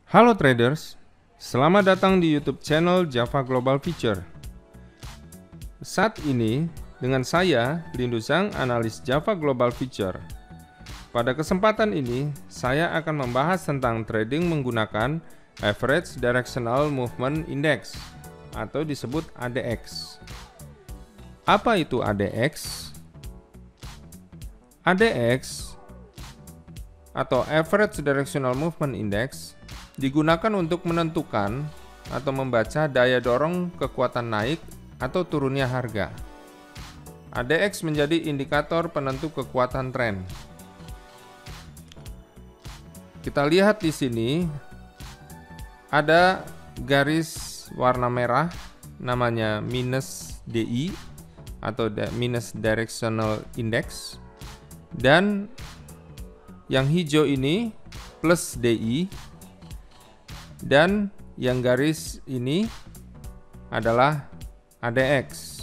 Halo traders, selamat datang di YouTube channel Java Global Feature. Saat ini dengan saya Lindu Zhang, analis Java Global Feature. Pada kesempatan ini saya akan membahas tentang trading menggunakan Average Directional Movement Index atau disebut ADX. Apa itu ADX? ADX atau Average Directional Movement Index digunakan untuk menentukan atau membaca daya dorong kekuatan naik atau turunnya harga. ADX menjadi indikator penentu kekuatan tren. Kita lihat di sini ada garis warna merah namanya minus DI atau minus directional index, dan yang hijau ini plus DI, dan yang garis ini adalah ADX.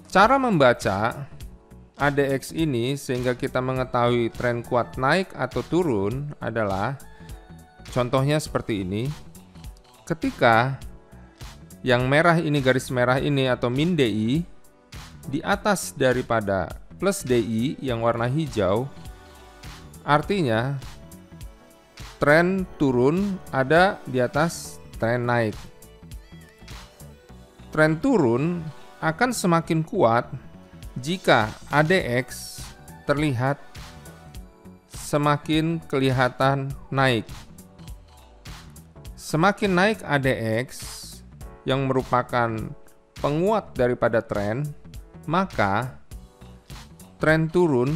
Cara membaca ADX ini sehingga kita mengetahui tren kuat naik atau turun adalah contohnya seperti ini. Ketika yang merah ini, garis merah ini atau min DI di atas daripada plus DI yang warna hijau, artinya tren turun ada di atas tren naik. Tren turun akan semakin kuat jika ADX terlihat semakin kelihatan naik. Semakin naik ADX yang merupakan penguat daripada tren, maka tren turun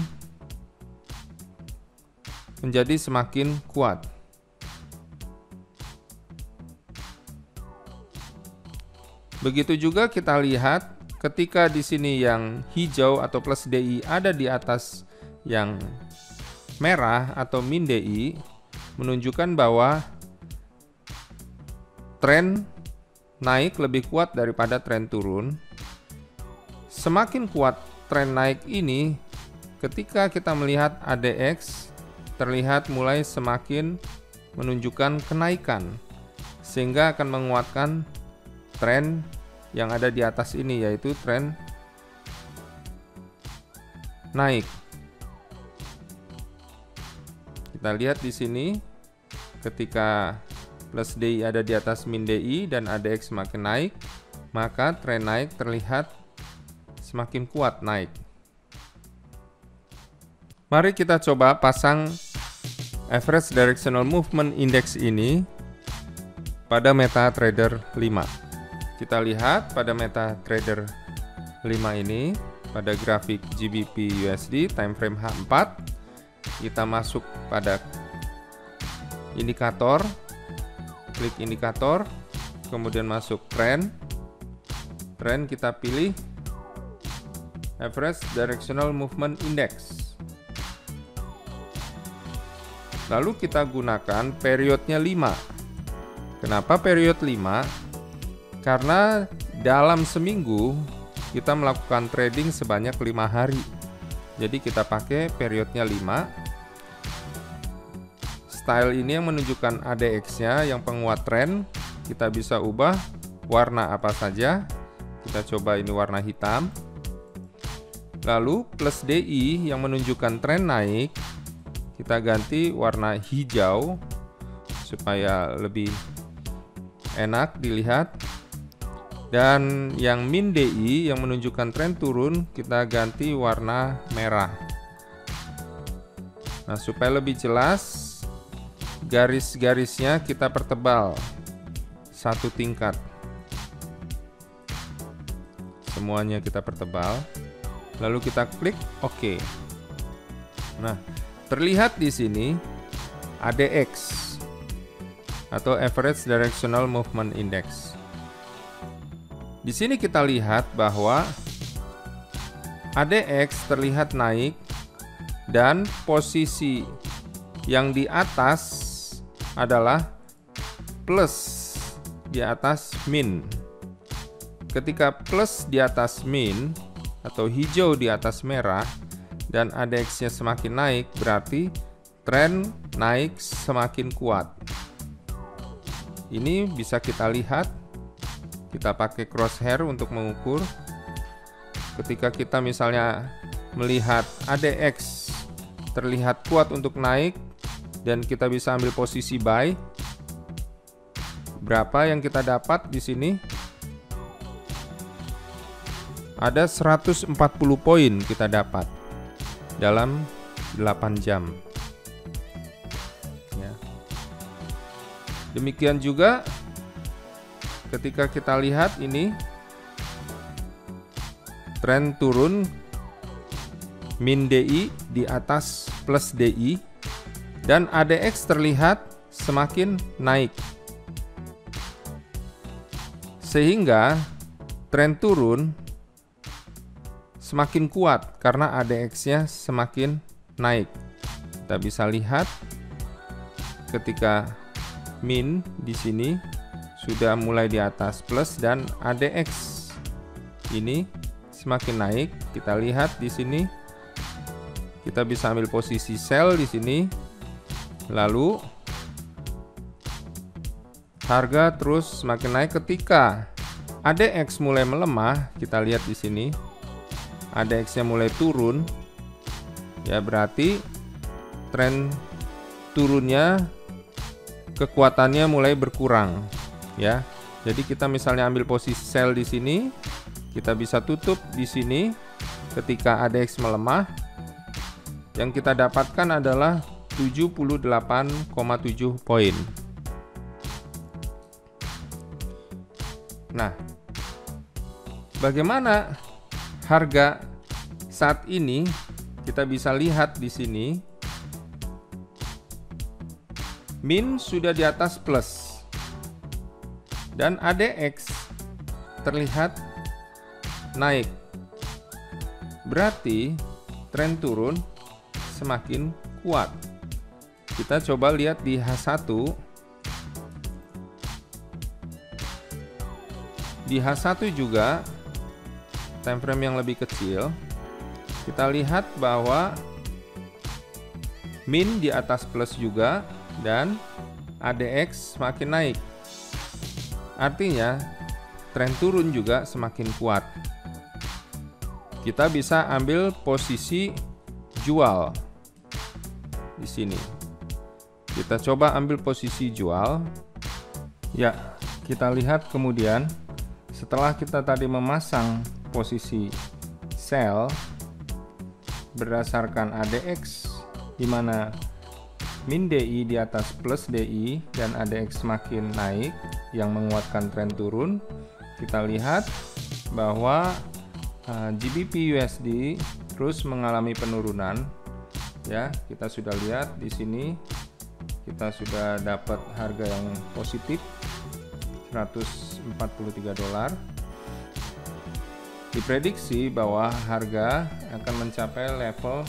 menjadi semakin kuat. Begitu juga kita lihat ketika di sini yang hijau atau plus DI ada di atas yang merah atau min DI, menunjukkan bahwa tren naik lebih kuat daripada tren turun. Semakin kuat tren naik ini ketika kita melihat ADX terlihat mulai semakin menunjukkan kenaikan, sehingga akan menguatkan tren yang ada di atas ini, yaitu tren naik. Kita lihat di sini ketika plus DI ada di atas min DI dan ADX semakin naik, maka tren naik terlihat semakin kuat naik. Mari kita coba pasang Average Directional Movement Index ini pada MetaTrader 5. Kita lihat pada MetaTrader 5 ini, pada grafik GBP USD time frame H4, kita masuk pada indikator, klik indikator, kemudian masuk tren, kita pilih Average Directional Movement Index. Lalu kita gunakan periodnya 5. Kenapa period 5? Karena dalam seminggu kita melakukan trading sebanyak 5 hari. Jadi kita pakai periodnya 5. Style ini yang menunjukkan ADX-nya yang penguat tren. Kita bisa ubah warna apa saja. Kita coba ini warna hitam. Lalu plus DI yang menunjukkan tren naik, kita ganti warna hijau supaya lebih enak dilihat. Dan yang min DI yang menunjukkan tren turun, kita ganti warna merah. Nah, supaya lebih jelas, garis-garisnya kita pertebal 1 tingkat. Semuanya kita pertebal. Lalu kita klik OK. Nah, terlihat di sini ADX atau Average Directional Movement Index. Di sini kita lihat bahwa ADX terlihat naik dan posisi yang di atas adalah plus di atas min. Ketika plus di atas min atau hijau di atas merah dan ADX-nya semakin naik, berarti tren naik semakin kuat. Ini bisa kita lihat, kita pakai crosshair untuk mengukur. Ketika kita misalnya melihat ADX terlihat kuat untuk naik dan kita bisa ambil posisi buy, berapa yang kita dapat di sini? Ada 140 poin kita dapat dalam 8 jam. Ya. Demikian juga ketika kita lihat ini tren turun, min DI di atas plus DI, dan ADX terlihat semakin naik. Sehingga tren turun semakin kuat karena ADX-nya semakin naik. Kita bisa lihat ketika min di sini sudah mulai di atas plus dan ADX ini semakin naik. Kita lihat di sini kita bisa ambil posisi sell di sini. Lalu harga terus semakin naik ketika ADX mulai melemah. Kita lihat di sini ADX-nya mulai turun, ya berarti tren turunnya kekuatannya mulai berkurang, ya. Jadi kita misalnya ambil posisi sell di sini, kita bisa tutup di sini ketika ADX melemah. Yang kita dapatkan adalah 78,7 poin. Nah, bagaimana harga saat ini? Kita bisa lihat di sini min sudah di atas plus dan ADX terlihat naik. Berarti tren turun semakin kuat. Kita coba lihat di H1. Di H1 juga time frame yang lebih kecil, kita lihat bahwa min di atas plus juga dan ADX semakin naik. Artinya tren turun juga semakin kuat. Kita bisa ambil posisi jual di sini. Kita coba ambil posisi jual. Ya, kita lihat kemudian setelah kita tadi memasang posisi sell berdasarkan ADX, di mana min DI di atas plus DI dan ADX semakin naik yang menguatkan tren turun. Kita lihat bahwa GBP USD terus mengalami penurunan. Ya, kita sudah lihat di sini kita sudah dapat harga yang positif $143. Diprediksi bahwa harga akan mencapai level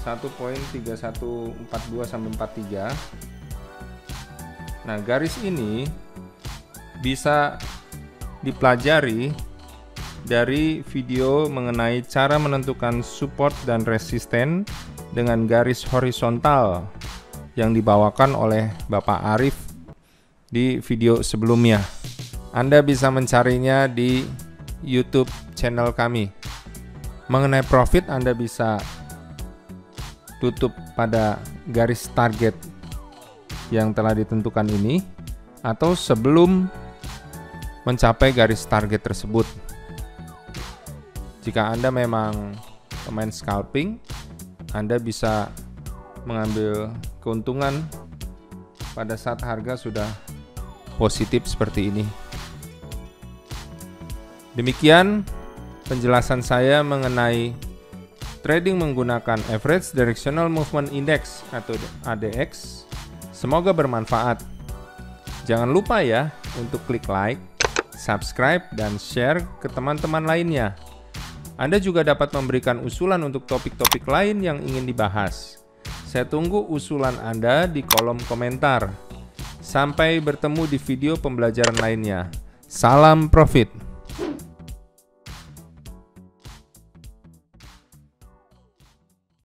1.3142 sampai 43. Nah, garis ini bisa dipelajari dari video mengenai cara menentukan support dan resisten dengan garis horizontal yang dibawakan oleh Bapak Arif di video sebelumnya. Anda bisa mencarinya di YouTube channel kami. Mengenai profit, Anda bisa tutup pada garis target yang telah ditentukan ini atau sebelum mencapai garis target tersebut. Jika Anda memang pemain scalping, Anda bisa mengambil keuntungan pada saat harga sudah positif seperti ini. Demikian penjelasan saya mengenai trading menggunakan Average Directional Movement Index atau ADX. Semoga bermanfaat. Jangan lupa ya untuk klik like, subscribe, dan share ke teman-teman lainnya. Anda juga dapat memberikan usulan untuk topik-topik lain yang ingin dibahas. Saya tunggu usulan Anda di kolom komentar. Sampai bertemu di video pembelajaran lainnya. Salam profit.